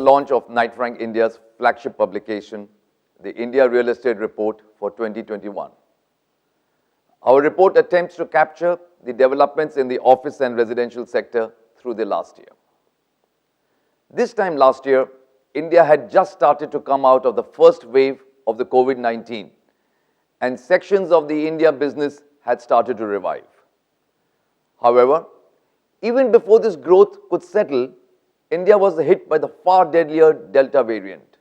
launch of Knight Frank India's flagship publication, the India Real Estate Report for 2021. Our report attempts to capture the developments in the office and residential sector through the last year. This time last year, India had just started to come out of the first wave of the COVID-19, and sections of the India business had started to revive. However, even before this growth could settle, India was hit by the far deadlier Delta variant.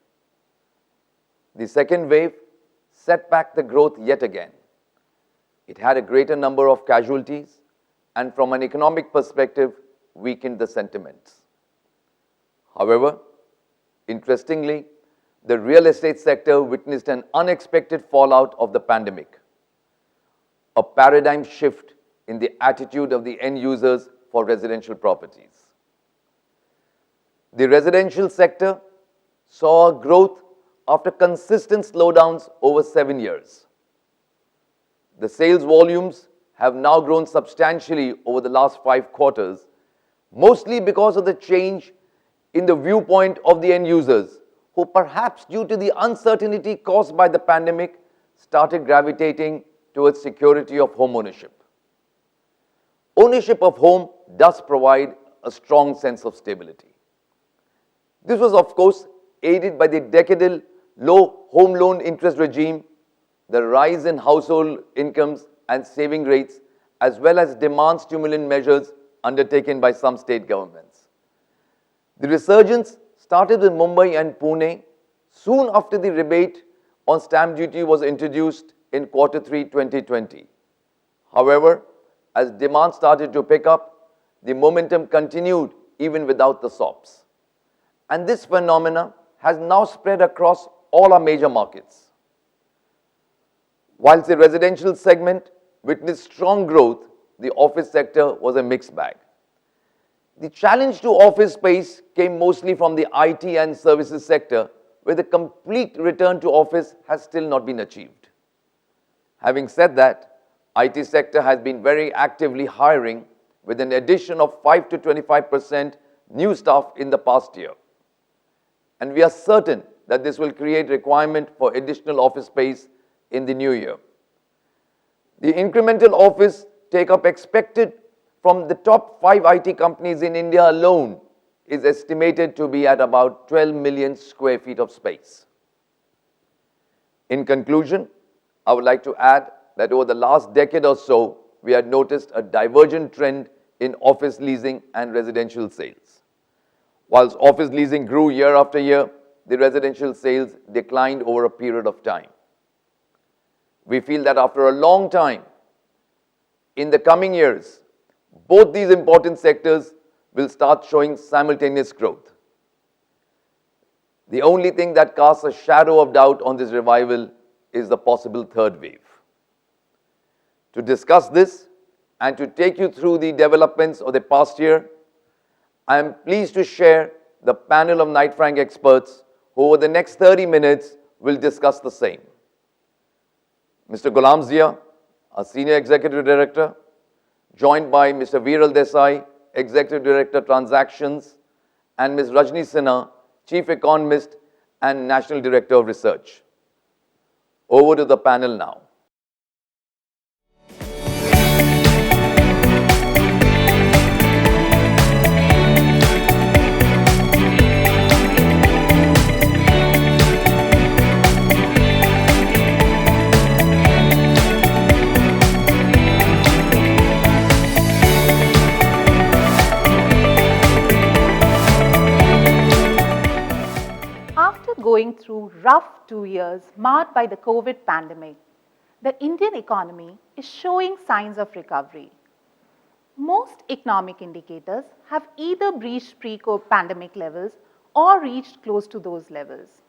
The second wave set back the growth yet again. It had a greater number of casualties and from an economic perspective, weakened the sentiments. However, interestingly, the real estate sector witnessed an unexpected fallout of the pandemic, a paradigm shift in the attitude of the end users for residential properties. The residential sector saw a growth after consistent slowdowns over 7 years. The sales volumes have now grown substantially over the last 5 quarters, mostly because of the change in the viewpoint of the end users, who perhaps due to the uncertainty caused by the pandemic, started gravitating towards security of home ownership. Ownership of home does provide a strong sense of stability. This was, of course, aided by the decadal low home loan interest regime, the rise in household incomes and saving rates, as well as demand stimulant measures undertaken by some state governments. The resurgence started with Mumbai and Pune soon after the rebate on stamp duty was introduced in Q3 2020. However, as demand started to pick up, the momentum continued even without the SOPs. And this phenomena has now spread across all our major markets. Whilst the residential segment witnessed strong growth, the office sector was a mixed bag. The challenge to office space came mostly from the IT and services sector, where the complete return to office has still not been achieved. Having said that, IT sector has been very actively hiring with an addition of 5 to 25% new staff in the past year. And we are certain that this will create requirement for additional office space in the new year. The incremental office take-up expected from the top 5 IT companies in India alone is estimated to be at about 12 million square feet of space. In conclusion, I would like to add that over the last decade or so, we had noticed a divergent trend in office leasing and residential sales. Whilst office leasing grew year after year, the residential sales declined over a period of time. We feel that after a long time, in the coming years, both these important sectors will start showing simultaneous growth. The only thing that casts a shadow of doubt on this revival is the possible third wave. To discuss this and to take you through the developments of the past year, I am pleased to share the panel of Knight Frank experts who over the next 30 minutes will discuss the same. Mr. Ghulam Zia, our Senior Executive Director, joined by Mr. Viral Desai, Executive Director Transactions, and Ms. Rajni Sinha, Chief Economist and National Director of Research. Over to the panel now. Going through rough 2 years marred by the COVID pandemic, the Indian economy is showing signs of recovery. Most economic indicators have either breached pre-pandemic levels or reached close to those levels.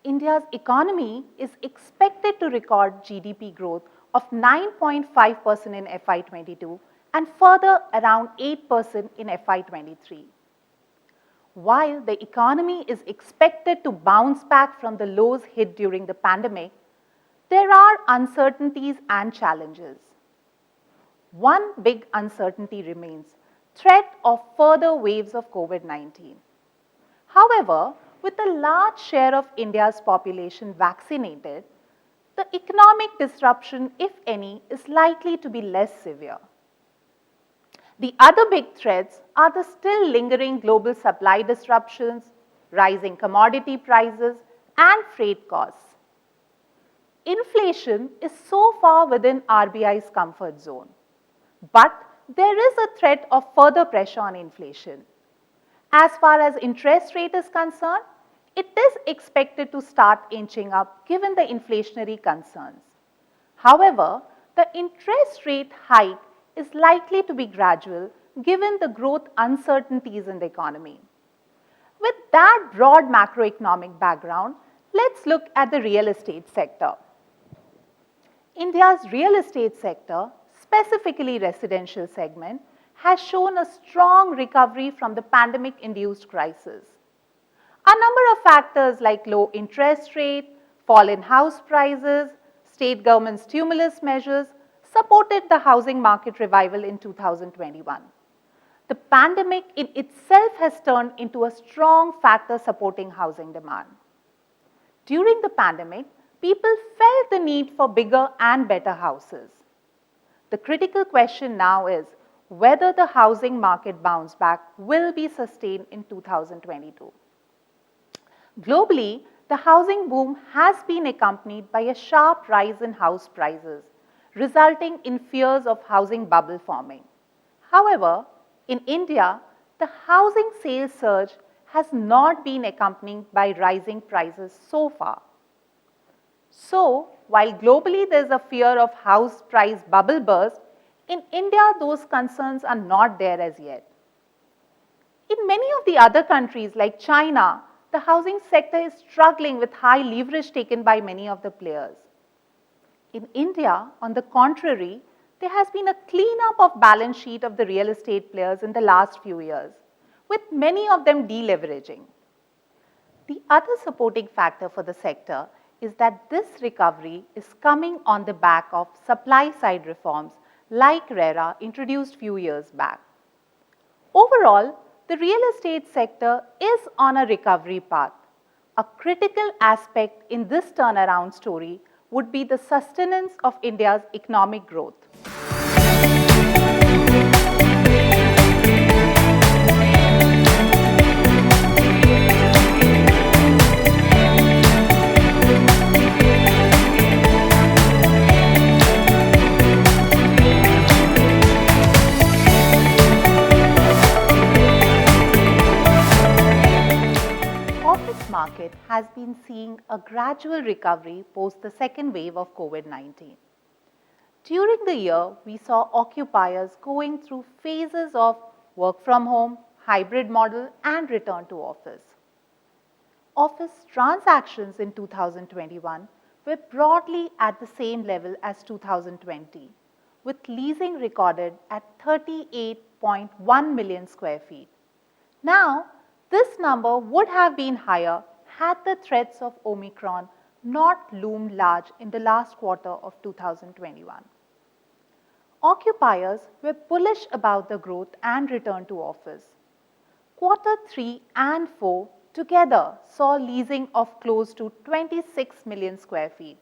India's economy is expected to record GDP growth of 9.5% in FY22 and further around 8% in FY23. While the economy is expected to bounce back from the lows hit during the pandemic, there are uncertainties and challenges. One big uncertainty remains: threat of further waves of COVID-19. However, with a large share of India's population vaccinated, the economic disruption, if any, is likely to be less severe. The other big threats are the still lingering global supply disruptions, rising commodity prices, and freight costs. Inflation is so far within RBI's comfort zone, but there is a threat of further pressure on inflation. As far as interest rate is concerned, it is expected to start inching up given the inflationary concerns. However, the interest rate hike is likely to be gradual given the growth uncertainties in the economy. With that broad macroeconomic background, let's look at the real estate sector. India's real estate sector, specifically residential segment, has shown a strong recovery from the pandemic-induced crisis. A number of factors like low interest rate, fall in house prices, state government stimulus measures supported the housing market revival in 2021. The pandemic in itself has turned into a strong factor supporting housing demand. During the pandemic, people felt the need for bigger and better houses. The critical question now is whether the housing market bounce back will be sustained in 2022. Globally, the housing boom has been accompanied by a sharp rise in house prices, resulting in fears of housing bubble forming. However, in India, the housing sales surge has not been accompanied by rising prices so far. So, while globally there is a fear of house price bubble burst, in India those concerns are not there as yet. In many of the other countries like China, the housing sector is struggling with high leverage taken by many of the players. In India, on the contrary, there has been a cleanup of balance sheet of the real estate players in the last few years, with many of them deleveraging. The other supporting factor for the sector is that this recovery is coming on the back of supply-side reforms like RERA introduced few years back. Overall, the real estate sector is on a recovery path. A critical aspect in this turnaround story would be the sustenance of India's economic growth. Office market has been seeing a gradual recovery post the second wave of COVID-19. During the year, we saw occupiers going through phases of work from home, hybrid model, and return to office. Office transactions in 2021 were broadly at the same level as 2020, with leasing recorded at 38.1 million square feet. Now, this number would have been higher had the threats of Omicron not loomed large in the last quarter of 2021. Occupiers were bullish about the growth and return to office. Quarter 3 and 4 together saw leasing of close to 26 million square feet,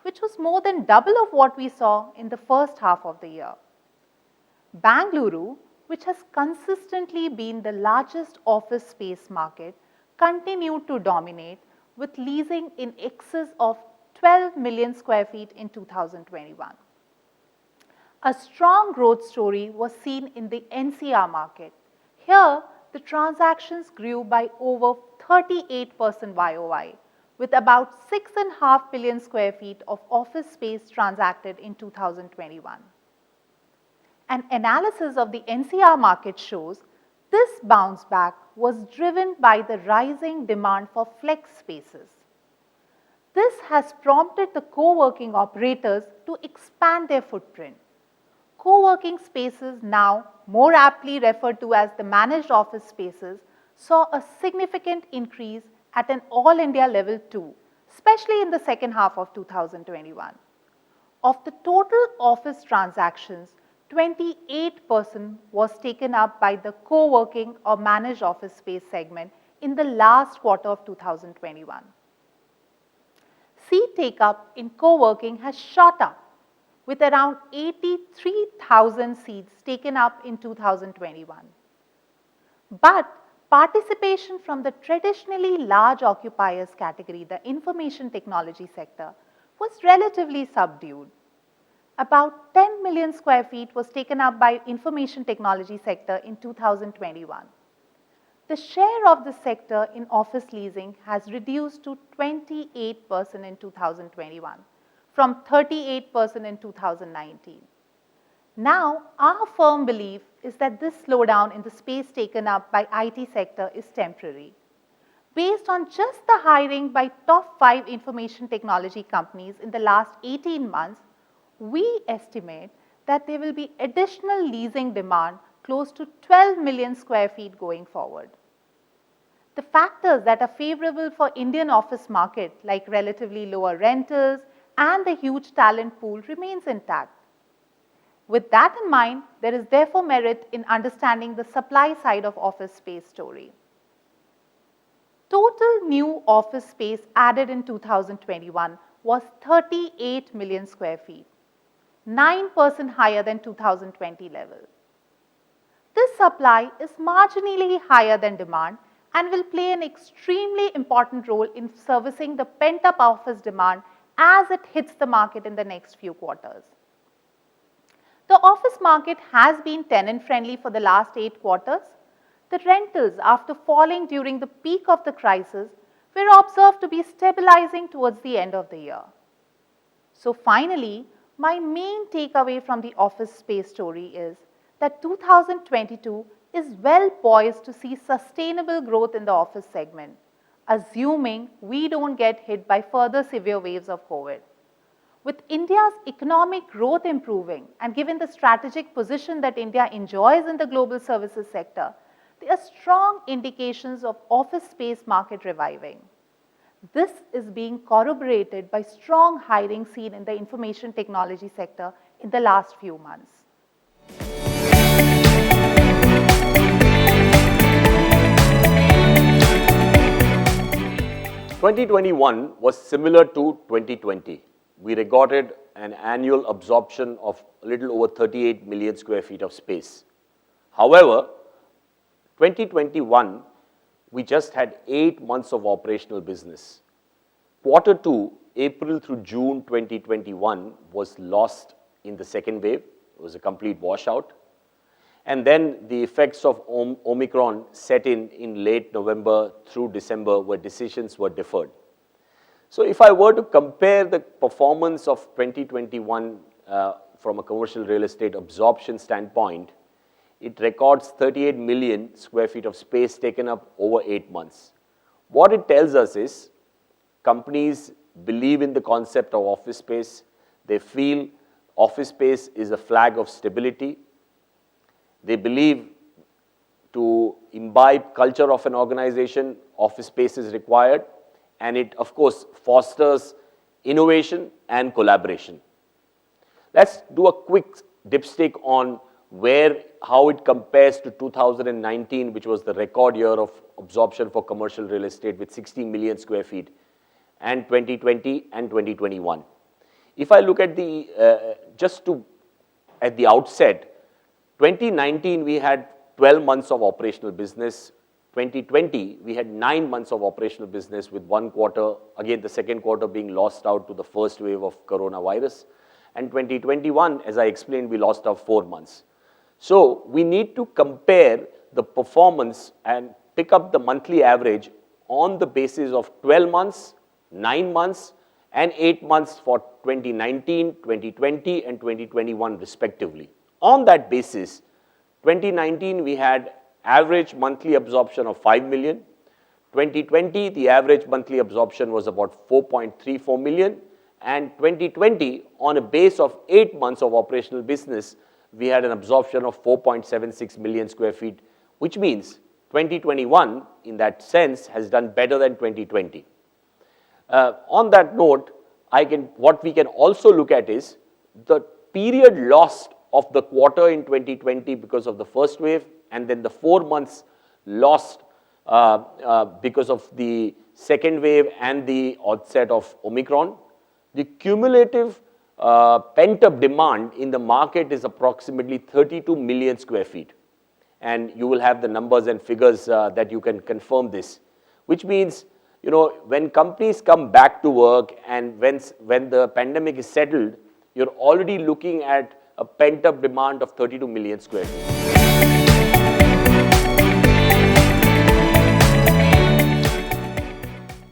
which was more than double of what we saw in the first half of the year. Bangalore, which has consistently been the largest office space market, continued to dominate with leasing in excess of 12 million square feet in 2021. A strong growth story was seen in the NCR market. Here, the transactions grew by over 38% YOY, with about 6.5 million square feet of office space transacted in 2021. An analysis of the NCR market shows this bounce back was driven by the rising demand for flex spaces. This has prompted the co-working operators to expand their footprint. Co-working spaces, now more aptly referred to as the managed office spaces, saw a significant increase at an all India level too, especially in the second half of 2021. Of the total office transactions, 28% was taken up by the co-working or managed office space segment in the last quarter of 2021. Seat take-up in co-working has shot up, with around 83,000 seats taken up in 2021. But participation from the traditionally large occupiers category, the information technology sector, was relatively subdued. About 10 million square feet was taken up by information technology sector in 2021. The share of the sector in office leasing has reduced to 28% in 2021 from 38% in 2019. Now, our firm belief is that this slowdown in the space taken up by IT sector is temporary. Based on just the hiring by top 5 information technology companies in the last 18 months, we estimate that there will be additional leasing demand close to 12 million square feet going forward. The factors that are favorable for Indian office market, like relatively lower rentals and the huge talent pool, remains intact. With that in mind, there is therefore merit in understanding the supply side of office space story. Total new office space added in 2021 was 38 million square feet, 9% higher than 2020 level. This supply is marginally higher than demand and will play an extremely important role in servicing the pent-up office demand as it hits the market in the next few quarters. The office market has been tenant-friendly for the last 8 quarters. The rentals, after falling during the peak of the crisis, were observed to be stabilizing towards the end of the year. So finally, my main takeaway from the office space story is that 2022 is well poised to see sustainable growth in the office segment, assuming we don't get hit by further severe waves of COVID. With India's economic growth improving and given the strategic position that India enjoys in the global services sector, there are strong indications of office space market reviving. This is being corroborated by strong hiring seen in the information technology sector in the last few months. "2021 was similar to 2020. We recorded an annual absorption of a little over 38 million square feet of space. However, 2021, we just had 8 months of operational business. Quarter 2, April through June 2021, was lost in the second wave. It was a complete washout. And then the effects of Omicron set in late November through December, where decisions were deferred. So if I were to compare the performance of 2021 from a commercial real estate absorption standpoint, it records 38 million square feet of space taken up over 8 months. What it tells us is companies believe in the concept of office space. They feel office space is a flag of stability. They believe to imbibe culture of an organization, office space is required, and it, of course, fosters innovation and collaboration. Let's do a quick dipstick on how it compares to 2019, which was the record year of absorption for commercial real estate with 60 million square feet, and 2020 and 2021. If I look at at the outset, 2019 we had 12 months of operational business. 2020 we had 9 months of operational business, with 1 quarter, again the second quarter, being lost out to the first wave of coronavirus. And 2021, as I explained, we lost out 4 months. So we need to compare the performance and pick up the monthly average on the basis of 12 months, 9 months, and 8 months for 2019, 2020, and 2021 respectively. On that basis, 2019 we had average monthly absorption of 5 million. 2020, the average monthly absorption was about 4.34 million. And 2020, on a base of 8 months of operational business, we had an absorption of 4.76 million square feet, which means 2021, in that sense, has done better than 2020. On that note, what we can also look at is the period lost of the quarter in 2020 because of the first wave, and then the 4 months lost because of the second wave and the onset of Omicron. The cumulative pent-up demand in the market is approximately 32 million square feet. And you will have the numbers and figures that you can confirm this, which means, when companies come back to work and when the pandemic is settled, you're already looking at a pent-up demand of 32 million square feet.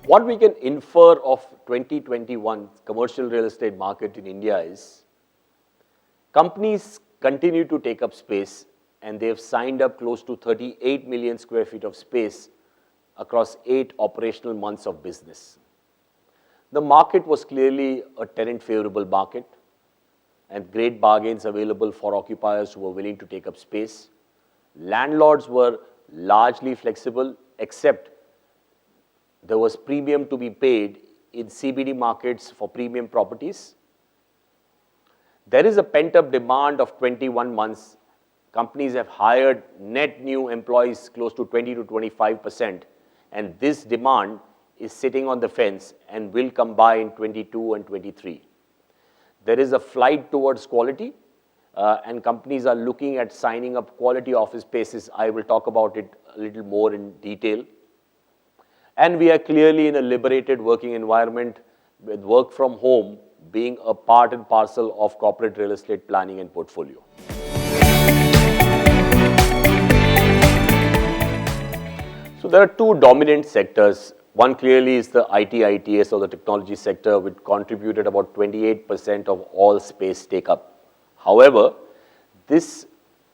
What we can infer of 2021 commercial real estate market in India is companies continue to take up space, and they've signed up close to 38 million square feet of space across 8 operational months of business. The market was clearly a tenant-favorable market and great bargains available for occupiers who were willing to take up space. Landlords were largely flexible, except there was premium to be paid in CBD markets for premium properties. There is a pent-up demand of 21 months. Companies have hired net new employees close to 20 to 25%, and this demand is sitting on the fence and will come by in 22 and 23. There is a flight towards quality, and companies are looking at signing up quality office spaces. I will talk about it a little more in detail. And we are clearly in a liberated working environment, with work from home being a part and parcel of corporate real estate planning and portfolio. So there are 2 dominant sectors. One clearly is the IT/ITES, or the technology sector, which contributed about 28% of all space take-up. However, this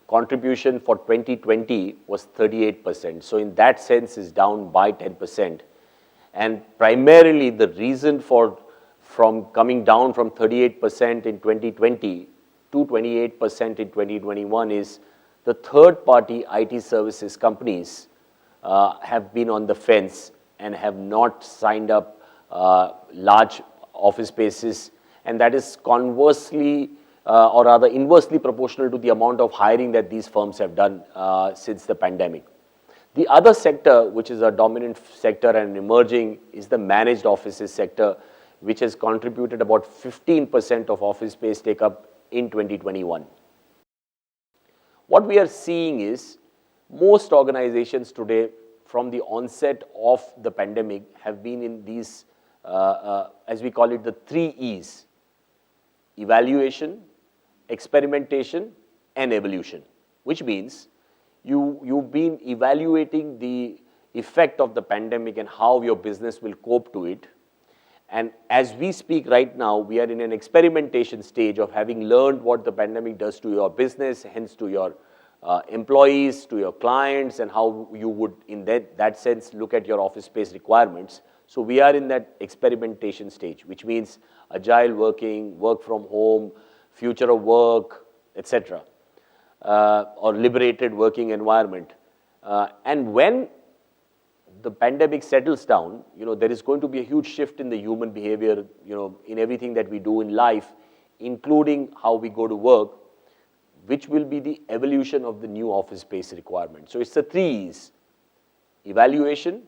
contribution for 2020 was 38%. So in that sense is down by 10%. And primarily the reason from coming down from 38% in 2020 to 28% in 2021 is the third-party IT services companies have been on the fence and have not signed up large office spaces, and that is conversely or rather inversely proportional to the amount of hiring that these firms have done since the pandemic. The other sector, which is a dominant sector and emerging, is the managed offices sector, which has contributed about 15% of office space take-up in 2021. What we are seeing is most organizations today, from the onset of the pandemic, have been in these, as we call it, the 3 E's: evaluation, experimentation, and evolution, which means you've been evaluating the effect of the pandemic and how your business will cope to it. And as we speak right now, we are in an experimentation stage of having learned what the pandemic does to your business, hence to your employees, to your clients, and how you would, in that sense, look at your office space requirements. So we are in that experimentation stage, which means agile working, work from home, future of work, etc., or liberated working environment. And when the pandemic settles down, there is going to be a huge shift in the human behavior, in everything that we do in life, including how we go to work, which will be the evolution of the new office space requirement. So it's the 3 E's: evaluation,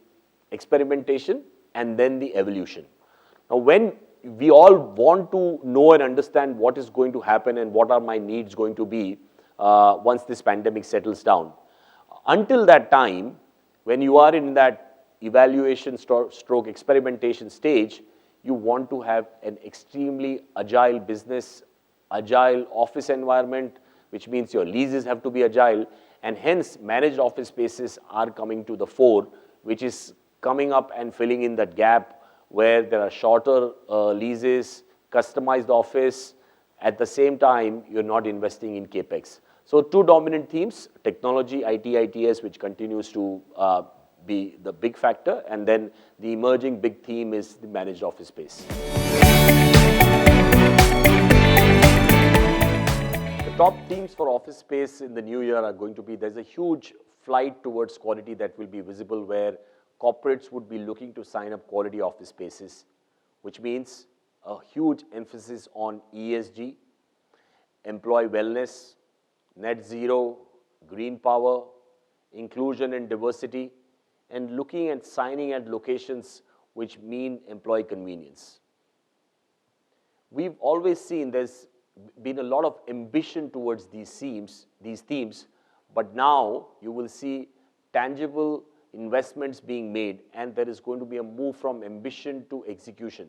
experimentation, and then the evolution. Now, when we all want to know and understand what is going to happen and what are my needs going to be once this pandemic settles down, until that time, when you are in that evaluation stroke experimentation stage, you want to have an extremely agile business, agile office environment, which means your leases have to be agile, and hence managed office spaces are coming to the fore, which is coming up and filling in that gap where there are shorter leases, customized office. At the same time, you're not investing in capex. So 2 dominant themes: technology, IT/ITES, which continues to be the big factor, and then the emerging big theme is the managed office space. The top themes for office space in the new year are going to be, there's a huge flight towards quality that will be visible, where corporates would be looking to sign up quality office spaces, which means a huge emphasis on ESG, employee wellness, net zero, green power, inclusion and diversity, and looking at signing at locations which mean employee convenience. We've always seen there's been a lot of ambition towards these themes, but now you will see tangible investments being made, and there is going to be a move from ambition to execution.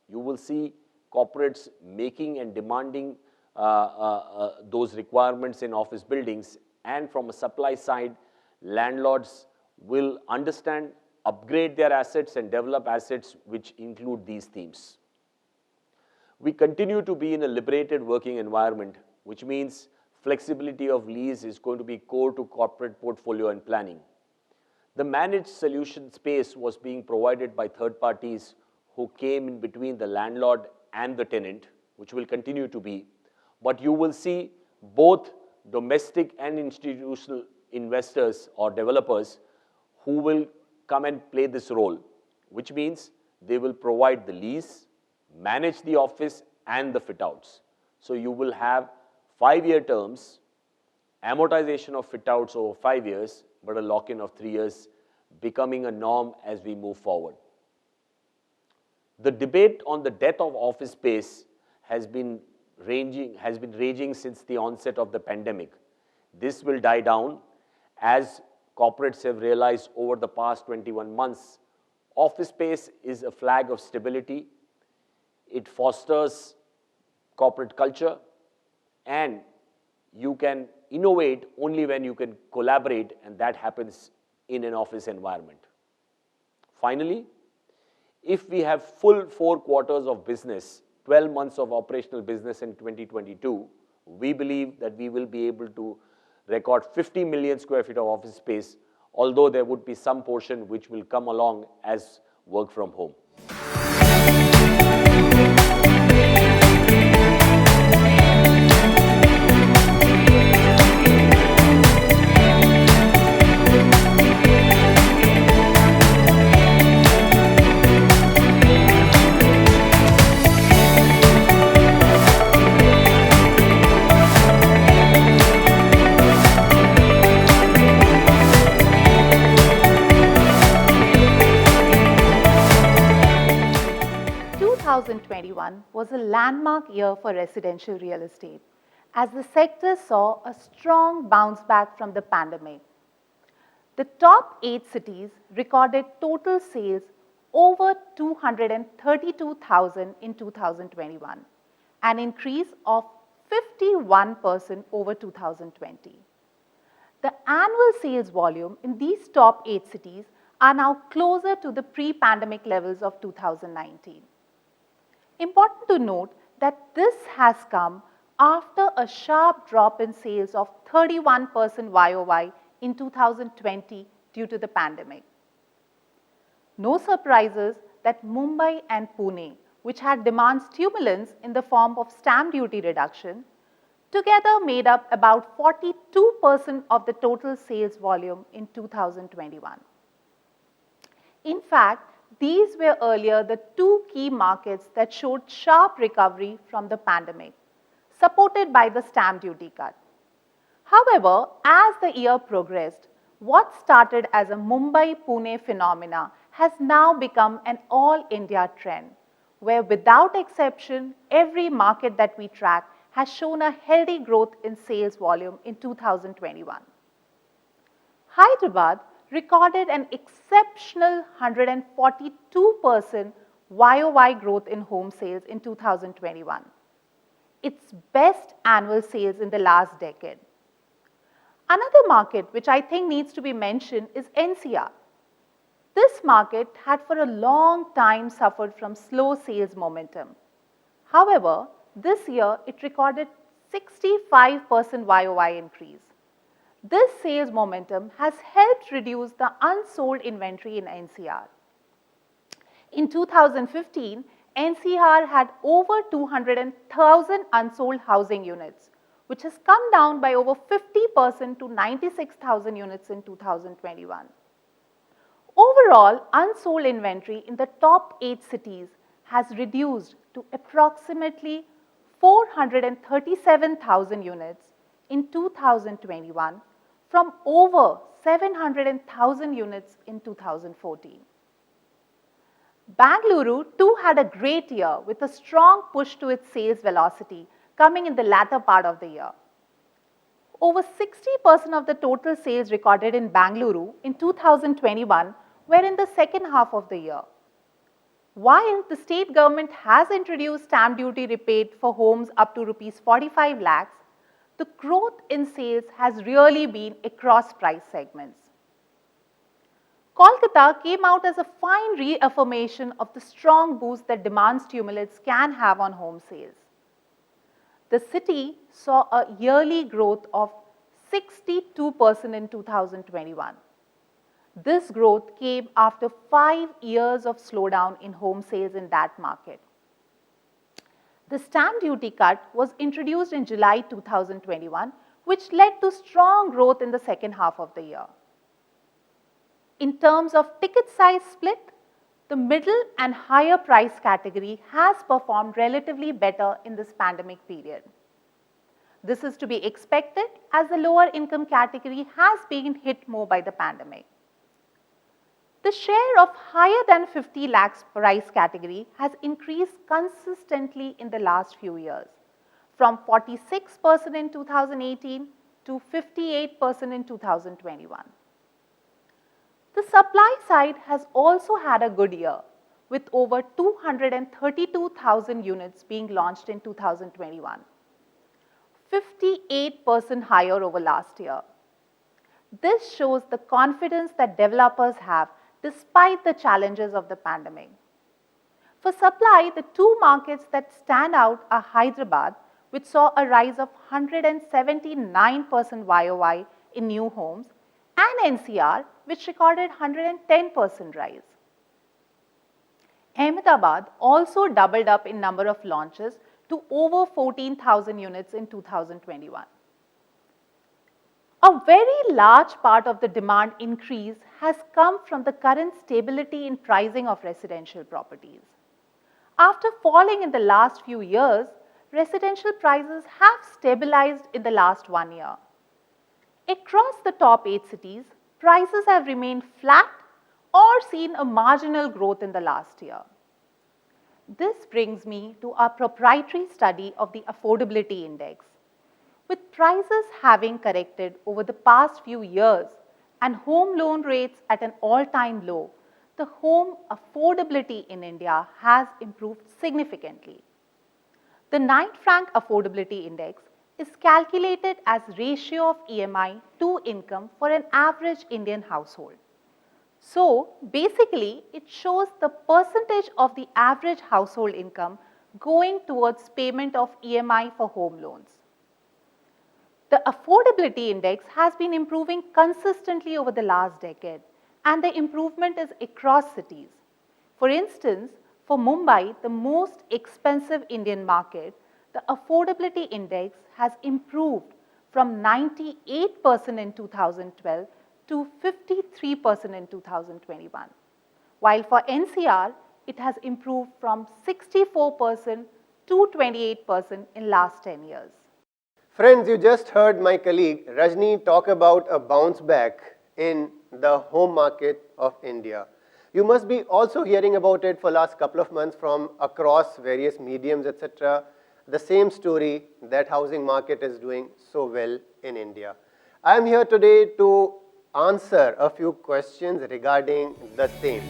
You will see corporates making and demanding those requirements in office buildings, and from a supply side, landlords will understand, upgrade their assets and develop assets which include these themes. We continue to be in a liberated working environment, which means flexibility of lease is going to be core to corporate portfolio and planning. The managed solution space was being provided by third parties who came in between the landlord and the tenant, which will continue to be. But you will see both domestic and institutional investors or developers who will come and play this role, which means they will provide the lease, manage the office and the fit-outs. So you will have 5-year terms, amortization of fit-outs over 5 years, but a lock-in of 3 years, becoming a norm as we move forward. The debate on the death of office space has been raging since the onset of the pandemic. This will die down as corporates have realized over the past 21 months. Office space is a flag of stability. It fosters corporate culture, and you can innovate only when you can collaborate, and that happens in an office environment. Finally, if we have full 4 quarters of business, 12 months of operational business in 2022, we believe that we will be able to record 50 million square feet of office space, although there would be some portion which will come along as work from home. 2021 was a landmark year for residential real estate, as the sector saw a strong bounce back from the pandemic. The top 8 cities recorded total sales over 232,000 in 2021, an increase of 51% over 2020. The annual sales volume in these top 8 cities are now closer to the pre-pandemic levels of 2019. Important to note that this has come after a sharp drop in sales of 31% YOY in 2020 due to the pandemic. No surprises that Mumbai and Pune, which had demand stimulants in the form of stamp duty reduction, together made up about 42% of the total sales volume in 2021. In fact, these were earlier the 2 key markets that showed sharp recovery from the pandemic, supported by the stamp duty cut. However, as the year progressed, what started as a Mumbai-Pune phenomena has now become an all-India trend, where without exception, every market that we track has shown a healthy growth in sales volume in 2021. Hyderabad recorded an exceptional 142% YOY growth in home sales in 2021, its best annual sales in the last decade. Another market which I think needs to be mentioned is NCR. This market had for a long time suffered from slow sales momentum. However, this year it recorded 65% YOY increase. This sales momentum has helped reduce the unsold inventory in NCR. In 2015, NCR had over 200,000 unsold housing units, which has come down by over 50% to 96,000 units in 2021. Overall, unsold inventory in the top 8 cities has reduced to approximately 437,000 units in 2021 from over 700,000 units in 2014. Bangalore too had a great year with a strong push to its sales velocity coming in the latter part of the year. Over 60% of the total sales recorded in Bangalore in 2021 were in the second half of the year. While the state government has introduced stamp duty rebate for homes up to Rs 45 lakhs, the growth in sales has really been across price segments. Kolkata came out as a fine reaffirmation of the strong boost that demand stimulants can have on home sales. The city saw a yearly growth of 62% in 2021. This growth came after 5 years of slowdown in home sales in that market. The stamp duty cut was introduced in July 2021, which led to strong growth in the second half of the year. In terms of ticket size split, the middle and higher price category has performed relatively better in this pandemic period. This is to be expected as the lower income category has been hit more by the pandemic. The share of higher than 50 lakhs price category has increased consistently in the last few years, from 46% in 2018 to 58% in 2021. The supply side has also had a good year, with over 232,000 units being launched in 2021, 58% higher over last year. This shows the confidence that developers have despite the challenges of the pandemic. For supply, the two markets that stand out are Hyderabad, which saw a rise of 179% YOY in new homes, and NCR, which recorded 110% rise. Ahmedabad also doubled up in number of launches to over 14,000 units in 2021. A very large part of the demand increase has come from the current stability in pricing of residential properties. After falling in the last few years, residential prices have stabilized in the last 1 year. Across the top 8 cities, prices have remained flat or seen a marginal growth in the last year. This brings me to our proprietary study of the affordability index. With prices having corrected over the past few years and home loan rates at an all-time low, the home affordability in India has improved significantly. The Knight Frank Affordability Index is calculated as ratio of EMI to income for an average Indian household. So, basically, it shows the percentage of the average household income going towards payment of EMI for home loans. The affordability index has been improving consistently over the last decade, and the improvement is across cities. For instance, for Mumbai, the most expensive Indian market, the affordability index has improved from 98% in 2012 to 53% in 2021, while for NCR, it has improved from 64% to 28% in last 10 years. Friends, you just heard my colleague Rajni talk about a bounce back in the home market of India. You must be also hearing about it for last couple of months from across various mediums, etc. The same story, that housing market is doing so well in India. I am here today to answer a few questions regarding the same.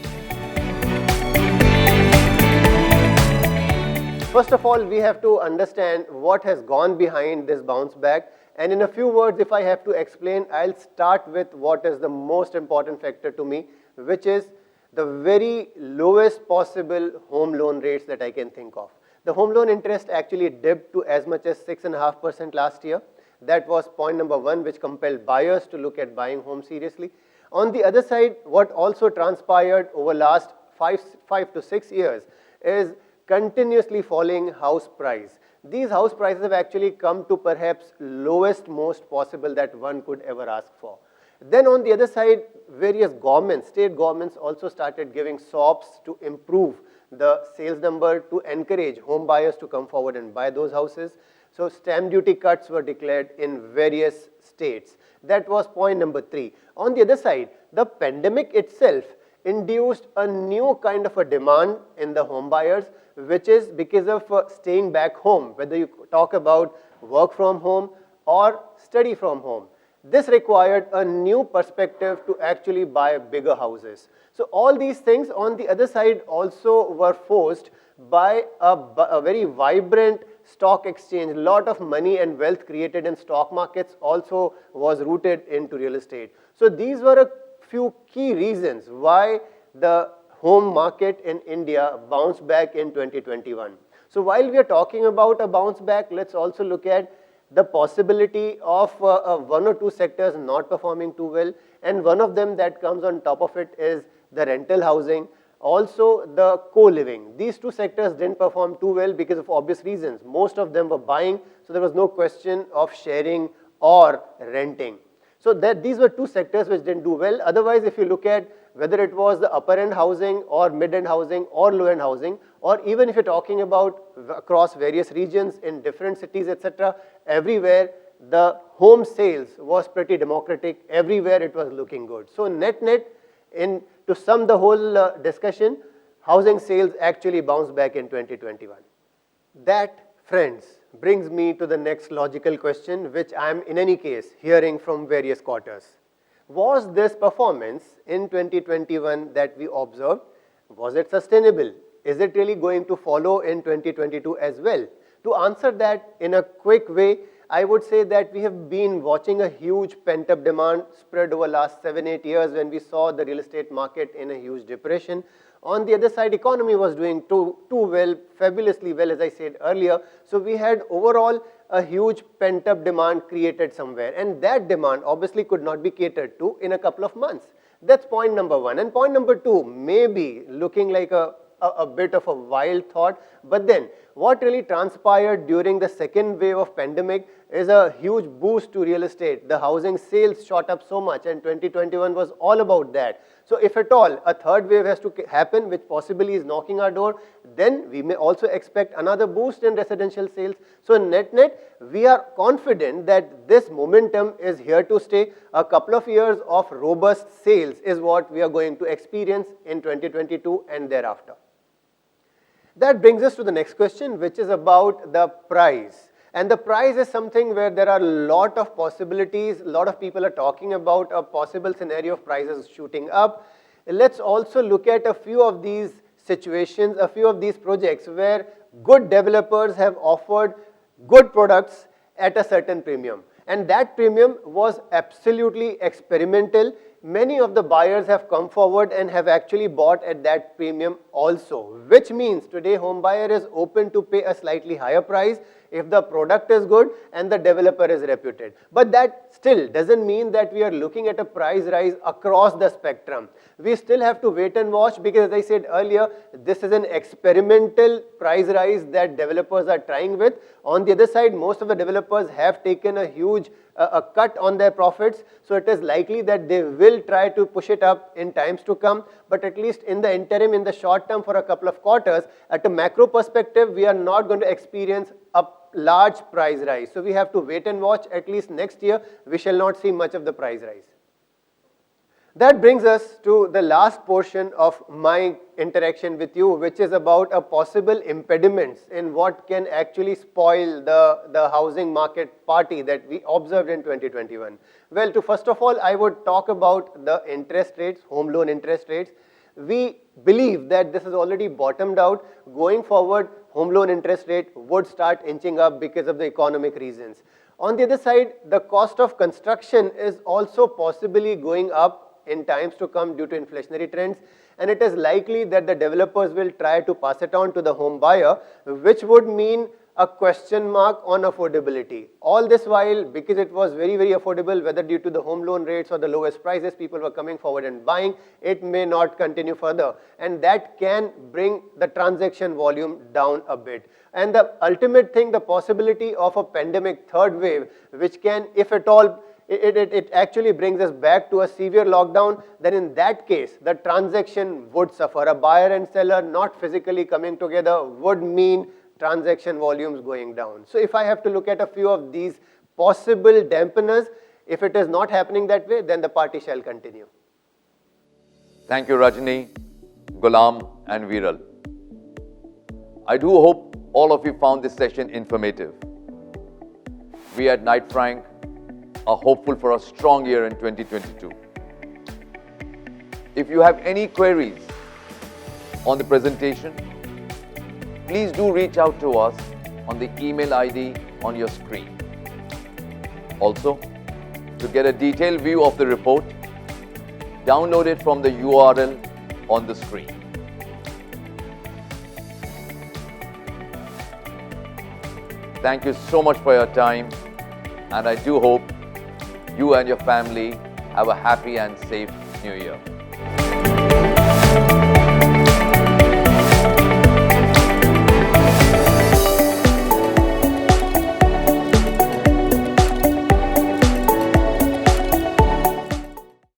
First of all, we have to understand what has gone behind this bounce back. And in a few words, if I have to explain, I'll start with what is the most important factor to me, which is the very lowest possible home loan rates that I can think of. The home loan interest actually dipped to as much as 6.5% last year. That was point number one, which compelled buyers to look at buying homes seriously. On the other side, what also transpired over last 5 to 6 years is continuously falling house price. These house prices have actually come to perhaps lowest most possible that one could ever ask for. Then on the other side, various governments, state governments also started giving SOPs to improve the sales number to encourage home buyers to come forward and buy those houses. So stamp duty cuts were declared in various states. That was point number 3. On the other side, the pandemic itself induced a new kind of a demand in the home buyers, which is because of staying back home, whether you talk about work from home or study from home. This required a new perspective to actually buy bigger houses. So all these things on the other side also were forced by a very vibrant stock exchange. A lot of money and wealth created in stock markets also was rooted into real estate. So these were a few key reasons why the home market in India bounced back in 2021. So while we are talking about a bounce back, let's also look at the possibility of one or two sectors not performing too well, and one of them that comes on top of it is the rental housing, also the co-living. These two sectors didn't perform too well because of obvious reasons. Most of them were buying, so there was no question of sharing or renting. So these were two sectors which didn't do well. Otherwise, if you look at whether it was the upper end housing or mid end housing or low end housing, or even if you're talking about across various regions in different cities, etc., everywhere the home sales was pretty democratic. Everywhere it was looking good. So net, to sum the whole discussion, housing sales actually bounced back in 2021. That, friends, brings me to the next logical question, which I am in any case hearing from various quarters. Was this performance in 2021 that we observed, was it sustainable? Is it really going to follow in 2022 as well? To answer that in a quick way, I would say that we have been watching a huge pent-up demand spread over last 7-8 years when we saw the real estate market in a huge depression. On the other side, economy was doing too well, fabulously well, as I said earlier. So we had overall a huge pent-up demand created somewhere, and that demand obviously could not be catered to in a couple of months. That's point number 1. And point number 2, maybe looking like a bit of a wild thought, but then what really transpired during the second wave of pandemic is a huge boost to real estate. The housing sales shot up so much, and 2021 was all about that. So if at all a third wave has to happen, which possibly is knocking our door, then we may also expect another boost in residential sales. So net, we are confident that this momentum is here to stay. A couple of years of robust sales is what we are going to experience in 2022 and thereafter. That brings us to the next question, which is about the price. And the price is something where there are a lot of possibilities. A lot of people are talking about a possible scenario of prices shooting up. Let's also look at a few of these situations, a few of these projects where good developers have offered good products at a certain premium. And that premium was absolutely experimental. Many of the buyers have come forward and have actually bought at that premium also, which means today home buyer is open to pay a slightly higher price if the product is good and the developer is reputed. But that still doesn't mean that we are looking at a price rise across the spectrum. We still have to wait and watch because, as I said earlier, this is an experimental price rise that developers are trying with. On the other side, most of the developers have taken a huge cut on their profits, so it is likely that they will try to push it up in times to come. But at least in the interim, in the short term, for a couple of quarters, at a macro perspective, we are not going to experience a large price rise. So we have to wait and watch. At least next year, we shall not see much of the price rise. That brings us to the last portion of my interaction with you, which is about a possible impediments in what can actually spoil the housing market party that we observed in 2021. Well, first of all, I would talk about the interest rates, home loan interest rates. We believe that this has already bottomed out. Going forward, home loan interest rate would start inching up because of the economic reasons. On the other side, the cost of construction is also possibly going up in times to come due to inflationary trends, and it is likely that the developers will try to pass it on to the home buyer, which would mean a question mark on affordability. All this while, because it was very, very affordable, whether due to the home loan rates or the lowest prices, people were coming forward and buying, it may not continue further, and that can bring the transaction volume down a bit. And the ultimate thing, the possibility of a pandemic third wave, which can, if at all, it actually brings us back to a severe lockdown, then in that case, the transaction would suffer. A buyer and seller not physically coming together would mean transaction volumes going down. So if I have to look at a few of these possible dampeners, if it is not happening that way, then the party shall continue. Thank you, Rajni, Ghulam, and Viral. I do hope all of you found this session informative. We at Knight Frank are hopeful for a strong year in 2022. If you have any queries on the presentation, please do reach out to us on the email ID on your screen. Also, to get a detailed view of the report, download it from the URL on the screen. Thank you so much for your time, and I do hope you and your family have a happy and safe New Year.